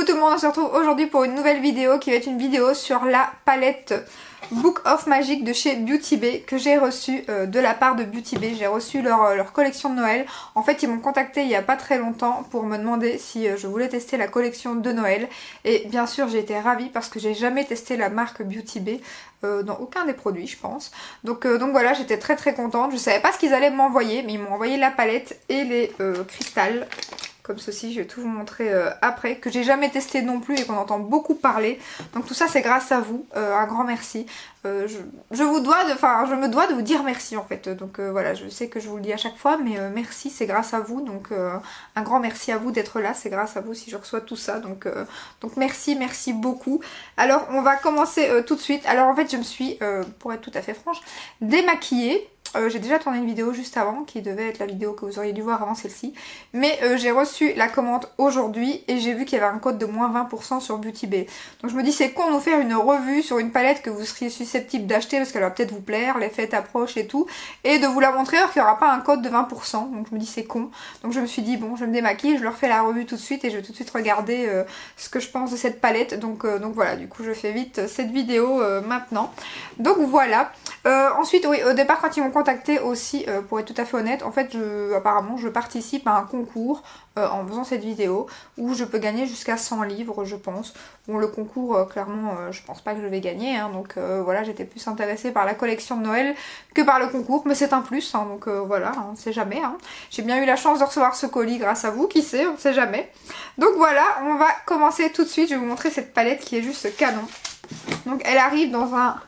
tout le monde, on se retrouve aujourd'hui pour une nouvelle vidéo qui va être une vidéo sur la palette Book of Magic de chez Beauty Bay que j'ai reçue de la part de Beauty Bay. J'ai reçu leur collection de Noël. En fait, ils m'ont contacté il n'y a pas très longtemps pour me demander si je voulais tester la collection de Noël. Et bien sûr, j'ai été ravie parce que j'ai jamais testé la marque Beauty Bay dans aucun des produits, je pense. Donc voilà, j'étais très contente. Je savais pas ce qu'ils allaient m'envoyer, mais ils m'ont envoyé la palette et les cristals. Comme ceci, je vais tout vous montrer après, que j'ai jamais testé non plus et qu'on entend beaucoup parler. Donc tout ça c'est grâce à vous, un grand merci. Je me dois de vous dire merci en fait. Donc voilà, je sais que je vous le dis à chaque fois, mais merci, c'est grâce à vous. Donc un grand merci à vous d'être là, c'est grâce à vous si je reçois tout ça. Donc merci beaucoup. Alors on va commencer tout de suite. Alors en fait je me suis, pour être tout à fait franche, démaquillée. J'ai déjà tourné une vidéo juste avant qui devait être la vidéo que vous auriez dû voir avant celle-ci, mais j'ai reçu la commande aujourd'hui et j'ai vu qu'il y avait un code de moins 20% sur Beauty Bay. Donc je me dis c'est con de nous faire une revue sur une palette que vous seriez susceptible d'acheter parce qu'elle va peut-être vous plaire, les fêtes approchent et tout, et de vous la montrer alors qu'il n'y aura pas un code de 20%. Donc je me dis c'est con. Donc je me suis dit bon, je me démaquille, je leur fais la revue tout de suite et je vais tout de suite regarder ce que je pense de cette palette. Donc voilà, du coup je fais vite cette vidéo maintenant. Donc voilà. Ensuite oui, au départ quand ils m'ont contacté aussi, pour être tout à fait honnête, en fait apparemment je participe à un concours en faisant cette vidéo où je peux gagner jusqu'à 100 livres je pense. Bon le concours clairement je pense pas que je vais gagner hein, donc voilà, j'étais plus intéressée par la collection de Noël que par le concours, mais c'est un plus hein, donc voilà, on sait jamais hein. J'ai bien eu la chance de recevoir ce colis grâce à vous, qui sait, on sait jamais. Donc voilà, on va commencer tout de suite, je vais vous montrer cette palette qui est juste canon. Donc elle arrive dans un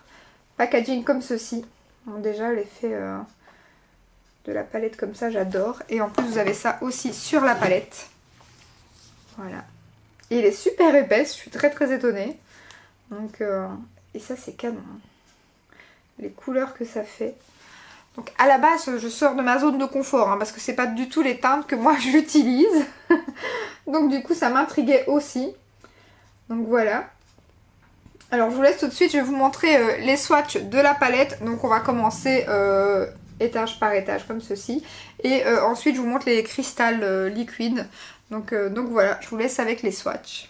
packaging comme ceci. Donc déjà l'effet de la palette comme ça j'adore, et en plus vous avez ça aussi sur la palette, voilà, et il est super épaisse, je suis très étonnée. Donc et ça c'est canon, les couleurs que ça fait. Donc à la base je sors de ma zone de confort hein, parce que c'est pas du tout les teintes que moi j'utilise. Donc du coup ça m'intriguait aussi. Donc voilà. Alors je vous laisse tout de suite, je vais vous montrer les swatchs de la palette. Donc on va commencer étage par étage comme ceci. Et ensuite je vous montre les cristals liquides. Donc voilà, je vous laisse avec les swatchs.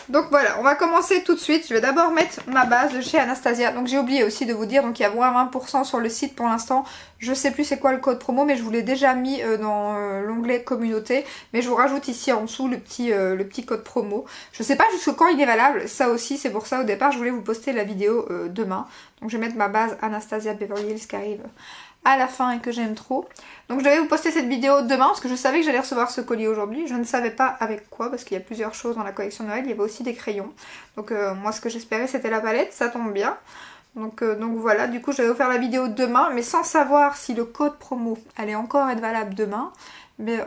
Donc voilà, on va commencer tout de suite. Je vais d'abord mettre ma base de chez Anastasia. Donc j'ai oublié aussi de vous dire, donc il y a moins 20% sur le site pour l'instant. Je sais plus c'est quoi le code promo, mais je vous l'ai déjà mis dans l'onglet communauté. Mais je vous rajoute ici en dessous le petit code promo. Je sais pas jusqu'à quand il est valable, ça aussi, c'est pour ça au départ je voulais vous poster la vidéo demain. Donc je vais mettre ma base Anastasia Beverly Hills qui arrive à la fin et que j'aime trop. Donc je devais vous poster cette vidéo demain parce que je savais que j'allais recevoir ce colis aujourd'hui. Je ne savais pas avec quoi parce qu'il y a plusieurs choses dans la collection de Noël. Il y avait aussi des crayons. Donc moi ce que j'espérais c'était la palette, ça tombe bien. Donc voilà, du coup je vais vous faire la vidéo demain, mais sans savoir si le code promo allait encore être valable demain. Mais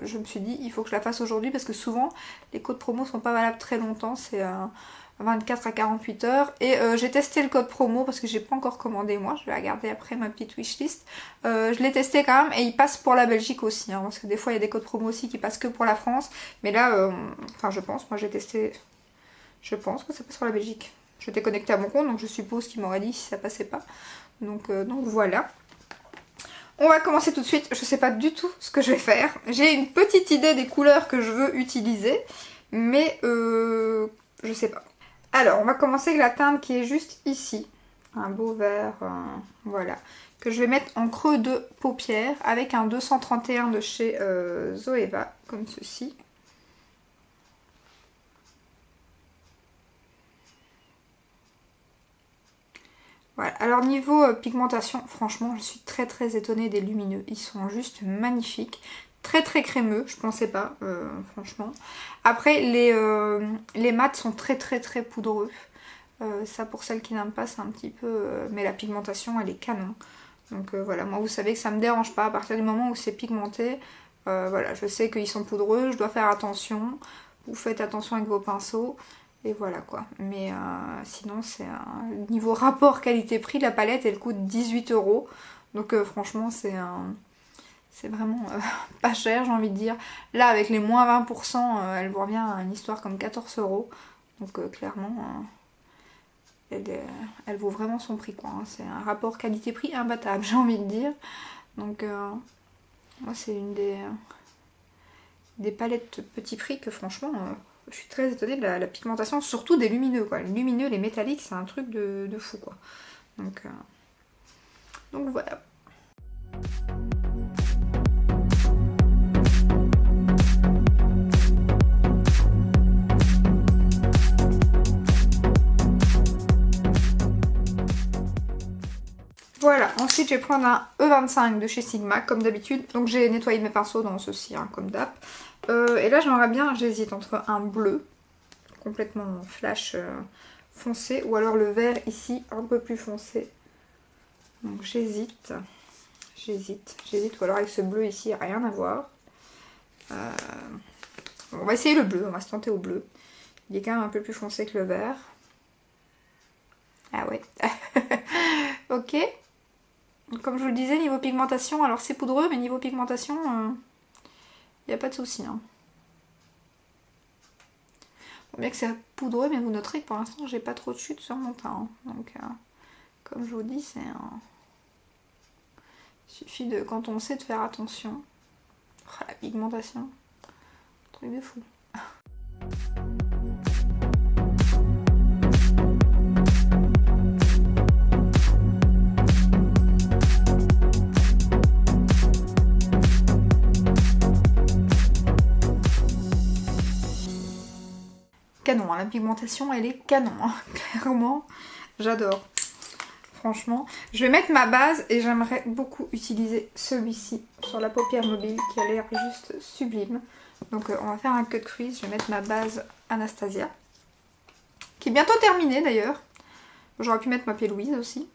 je me suis dit il faut que je la fasse aujourd'hui parce que souvent les codes promo sont pas valables très longtemps, c'est 24 à 48 heures. Et j'ai testé le code promo parce que j'ai pas encore commandé moi, je vais regarder après ma petite wishlist. Je l'ai testé quand même et il passe pour la Belgique aussi hein, parce que des fois il y a des codes promo aussi qui passent que pour la France. Mais là, enfin je pense, moi j'ai testé, je pense que ça passe pour la Belgique. Je t'ai connecté à mon compte donc je suppose qu'il m'aurait dit si ça passait pas. Donc voilà. On va commencer tout de suite, je sais pas du tout ce que je vais faire. J'ai une petite idée des couleurs que je veux utiliser, mais je sais pas. Alors, on va commencer avec la teinte qui est juste ici. Un beau vert, voilà. Que je vais mettre en creux de paupière avec un 231 de chez Zoeva, comme ceci. Voilà, alors niveau pigmentation, franchement je suis très très étonnée des lumineux, ils sont juste magnifiques, très très crémeux, je pensais pas, franchement. Après les mats sont très très très poudreux, ça pour celles qui n'aiment pas c'est un petit peu, mais la pigmentation elle est canon. Donc voilà, moi vous savez que ça me dérange pas, à partir du moment où c'est pigmenté, voilà, je sais qu'ils sont poudreux, je dois faire attention, vous faites attention avec vos pinceaux. Et voilà quoi. Mais sinon c'est un niveau rapport qualité-prix, la palette elle coûte 18 €. Donc franchement c'est vraiment pas cher j'ai envie de dire. Là avec les moins 20% elle vous revient à une histoire comme 14 €. Donc clairement elle vaut vraiment son prix quoi. Hein. C'est un rapport qualité-prix imbattable j'ai envie de dire. Donc moi c'est une des palettes petit prix que franchement... je suis très étonnée de la pigmentation, surtout des lumineux quoi. Les lumineux, les métalliques, c'est un truc de fou quoi. Donc voilà. Voilà, ensuite je vais prendre un E25 de chez Sigma, comme d'habitude. Donc j'ai nettoyé mes pinceaux dans ceci, hein, comme d'hab. Et là j'aimerais bien, j'hésite entre un bleu, complètement flash foncé, ou alors le vert ici, un peu plus foncé. Donc j'hésite, ou alors avec ce bleu ici, rien à voir. Bon, on va essayer le bleu, on va se tenter au bleu. Il est quand même un peu plus foncé que le vert. Ah ouais. Ok. Comme je vous le disais, niveau pigmentation, alors c'est poudreux, mais niveau pigmentation, il n'y a pas de souci. Hein. Bon, bien que c'est poudreux, mais vous noterez que pour l'instant, j'ai pas trop de chute sur mon teint. Hein. Donc, comme je vous dis, c'est un... Il suffit de, quand on sait, de faire attention. Oh, la pigmentation, truc de fou. Canon, hein. La pigmentation elle est canon, hein. Clairement, j'adore. Franchement, je vais mettre ma base et j'aimerais beaucoup utiliser celui-ci sur la paupière mobile qui a l'air juste sublime. Donc on va faire un cut crease, je vais mettre ma base Anastasia, qui est bientôt terminée d'ailleurs. J'aurais pu mettre ma P. Louise aussi.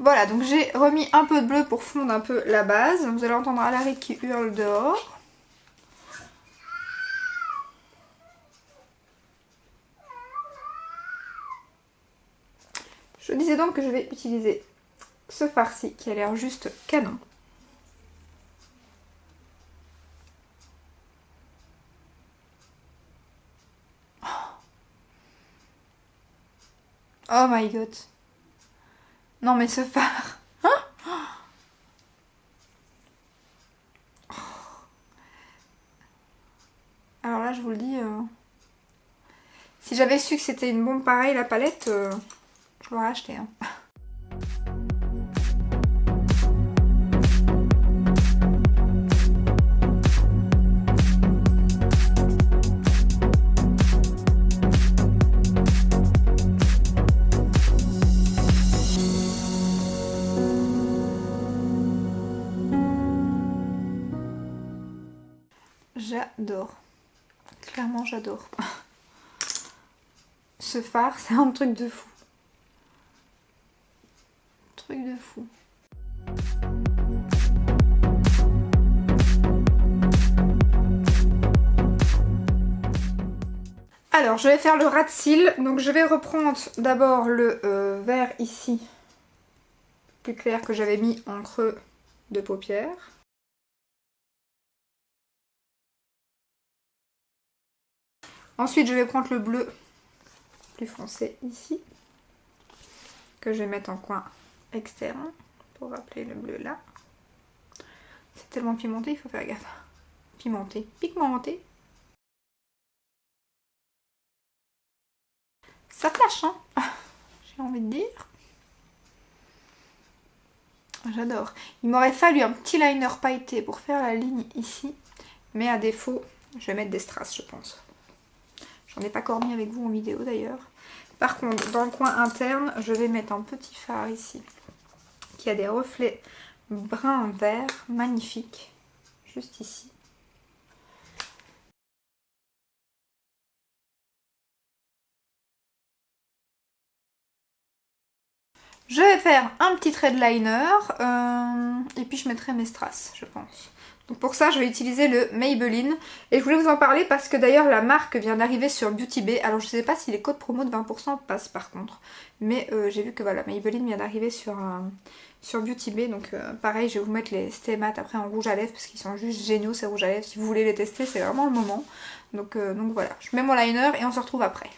Voilà, donc j'ai remis un peu de bleu pour fondre un peu la base. Vous allez entendre Alaric qui hurle dehors. Je disais donc que je vais utiliser ce farci qui a l'air juste canon. Oh my god. Non mais ce fard. Alors là je vous le dis, si j'avais su que c'était une bombe pareille la palette, je l'aurais acheté. Hein. J'adore. Clairement j'adore. Ce fard c'est un truc de fou. Truc de fou. Alors je vais faire le ras de cils. Donc je vais reprendre d'abord le vert ici. Plus clair que j'avais mis en creux de paupières. Ensuite, je vais prendre le bleu plus foncé ici, que je vais mettre en coin externe, pour rappeler le bleu là. C'est tellement pimenté, il faut faire gaffe. Pimenté, pigmenté. Ça flash, hein. J'ai envie de dire. J'adore. Il m'aurait fallu un petit liner pailleté pour faire la ligne ici. Mais à défaut, je vais mettre des strass, je pense. J'en ai pas encore mis avec vous en vidéo d'ailleurs. Par contre, dans le coin interne, je vais mettre un petit fard ici. Qui a des reflets brun-vert magnifiques. Juste ici. Je vais faire un petit trait de liner et puis je mettrai mes strass, je pense. Donc pour ça, je vais utiliser le Maybelline. Et je voulais vous en parler parce que d'ailleurs la marque vient d'arriver sur Beauty Bay. Alors je sais pas si les codes promo de 20% passent par contre. Mais j'ai vu que voilà, Maybelline vient d'arriver sur Beauty Bay. Donc pareil, je vais vous mettre les Stay Matte après en rouge à lèvres parce qu'ils sont juste géniaux ces rouges à lèvres. Si vous voulez les tester, c'est vraiment le moment. Donc voilà, je mets mon liner et on se retrouve après.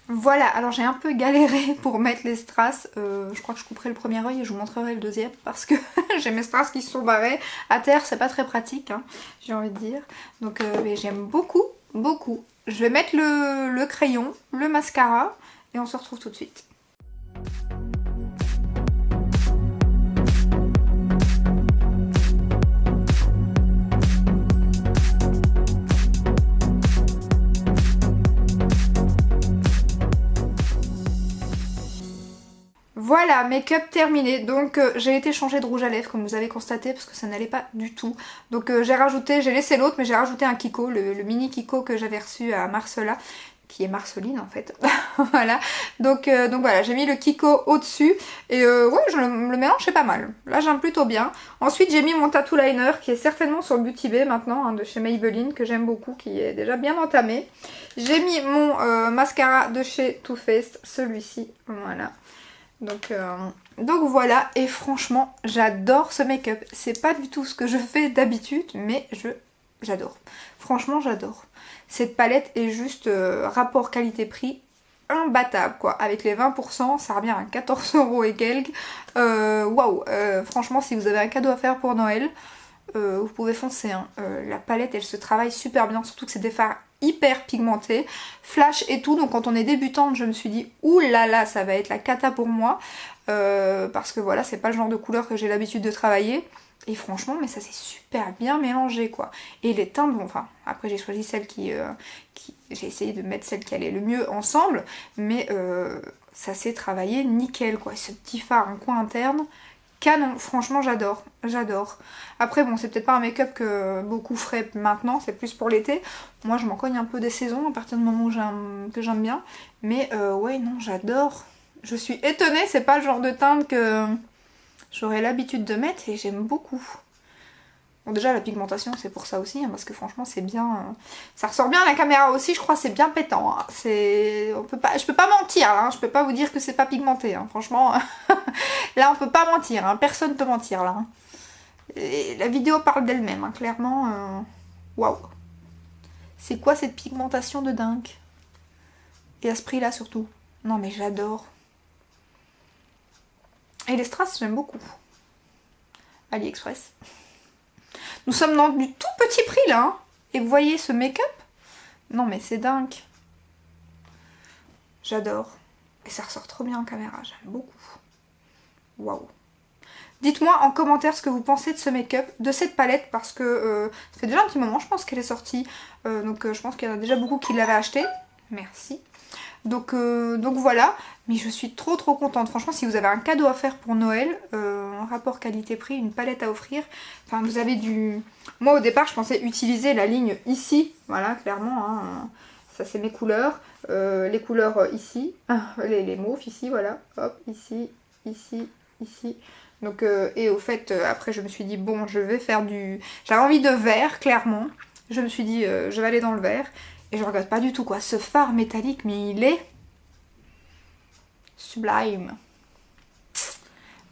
Voilà, alors j'ai un peu galéré pour mettre les strass, je crois que je couperai le premier œil et je vous montrerai le deuxième parce que j'ai mes strass qui se sont barrés. À terre c'est pas très pratique, hein, j'ai envie de dire. Donc mais j'aime beaucoup, beaucoup. Je vais mettre le crayon, le mascara et on se retrouve tout de suite. Voilà, make-up terminé. Donc j'ai été changer de rouge à lèvres comme vous avez constaté parce que ça n'allait pas du tout. Donc j'ai laissé l'autre mais j'ai rajouté un Kiko, le mini Kiko que j'avais reçu à Marcella, qui est Marceline en fait. Voilà, donc voilà, j'ai mis le Kiko au-dessus et ouais, le mélange c'est pas mal. Là j'aime plutôt bien. Ensuite j'ai mis mon tattoo liner qui est certainement sur Beauty Bay maintenant, hein, de chez Maybelline, que j'aime beaucoup, qui est déjà bien entamé. J'ai mis mon mascara de chez Too Faced, celui-ci, voilà. Donc voilà, et franchement j'adore ce make-up. C'est pas du tout ce que je fais d'habitude, mais j'adore. Franchement j'adore. Cette palette est juste rapport qualité-prix imbattable quoi. Avec les 20%, ça revient à 14 € et quelques. Waouh, franchement si vous avez un cadeau à faire pour Noël, vous pouvez foncer. Hein. La palette elle se travaille super bien, surtout que c'est des fards hyper pigmentés, flash et tout, donc quand on est débutante je me suis dit ouh là là ça va être la cata pour moi parce que voilà c'est pas le genre de couleur que j'ai l'habitude de travailler et franchement mais ça s'est super bien mélangé quoi. Et les teintes, bon enfin après j'ai choisi celle qui j'ai essayé de mettre celle qui allait le mieux ensemble, mais ça s'est travaillé nickel quoi. Ce petit fard en coin interne, canon, franchement j'adore, j'adore. Après bon c'est peut-être pas un make-up que beaucoup feraient maintenant, c'est plus pour l'été. Moi je m'en cogne un peu des saisons à partir du moment que j'aime bien. Mais ouais non j'adore. Je suis étonnée, c'est pas le genre de teinte que j'aurais l'habitude de mettre et j'aime beaucoup. Bon déjà la pigmentation c'est pour ça aussi, hein, parce que franchement c'est bien, ça ressort bien à la caméra aussi, je crois c'est bien pétant, hein. Je peux pas mentir, hein. Je peux pas vous dire que c'est pas pigmenté, hein. Franchement, là on peut pas mentir, hein. Personne peut mentir là. Hein. Et la vidéo parle d'elle-même, hein, clairement, waouh. C'est quoi cette pigmentation de dingue? Et à ce prix là surtout. Non mais j'adore. Et les strass j'aime beaucoup. AliExpress. Nous sommes dans du tout petit prix là, hein. Et vous voyez ce make-up? Non mais c'est dingue. J'adore. Et ça ressort trop bien en caméra, j'aime beaucoup. Waouh. Dites-moi en commentaire ce que vous pensez de ce make-up, de cette palette, parce que ça fait déjà un petit moment je pense qu'elle est sortie. Donc je pense qu'il y en a déjà beaucoup qui l'avaient achetée. Merci. Donc voilà, mais je suis trop contente. Franchement, si vous avez un cadeau à faire pour Noël, un rapport qualité-prix, une palette à offrir, enfin vous avez du... Moi au départ, je pensais utiliser la ligne ici, voilà, clairement, hein. Ça c'est mes couleurs, les couleurs ici, les mauves ici, voilà, hop, ici, ici, ici. Donc, et au fait, après je me suis dit, bon, je vais faire du... J'avais envie de vert, clairement. Je me suis dit, je vais aller dans le vert. Et je regrette pas du tout quoi, ce fard métallique, mais il est sublime.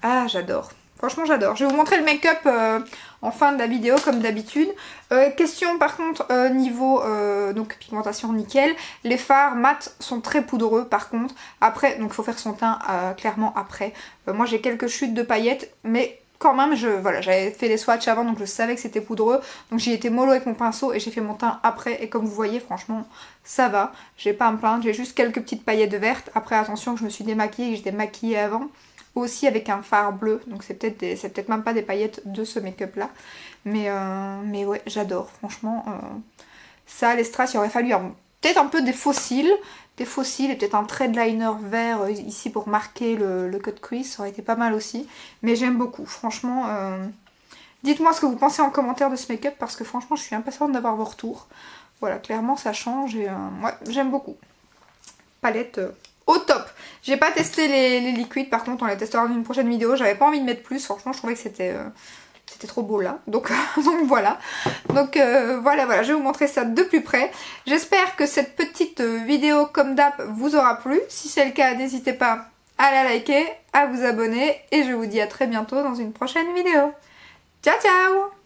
Ah j'adore, Franchement j'adore. Je vais vous montrer le make-up en fin de la vidéo comme d'habitude. Question par contre niveau donc pigmentation nickel. Les fards mat sont très poudreux par contre. Après donc il faut faire son teint clairement après. Moi j'ai quelques chutes de paillettes mais quand même voilà, j'avais fait les swatchs avant donc je savais que c'était poudreux. Donc j'ai été mollo avec mon pinceau et j'ai fait mon teint après. Et comme vous voyez franchement ça va. J'ai pas à me plaindre. J'ai juste quelques petites paillettes vertes. Après attention que je me suis démaquillée et que j'étais maquillée avant. Aussi avec un fard bleu, donc c'est peut-être même pas des paillettes de ce make-up là, mais ouais j'adore, franchement, ça les strass il aurait fallu peut-être un peu des faux cils et peut-être un trait de liner vert ici pour marquer le cut crease, ça aurait été pas mal aussi, mais j'aime beaucoup, franchement, dites-moi ce que vous pensez en commentaire de ce make-up parce que franchement je suis impatiente d'avoir vos retours, voilà clairement ça change et ouais j'aime beaucoup, palette au top. J'ai pas testé les liquides, par contre on les testera dans une prochaine vidéo. J'avais pas envie de mettre plus, franchement je trouvais que c'était trop beau là. Donc, donc voilà. Donc voilà, je vais vous montrer ça de plus près. J'espère que cette petite vidéo comme d'hab vous aura plu. Si c'est le cas, n'hésitez pas à la liker, à vous abonner. Et je vous dis à très bientôt dans une prochaine vidéo. Ciao ciao!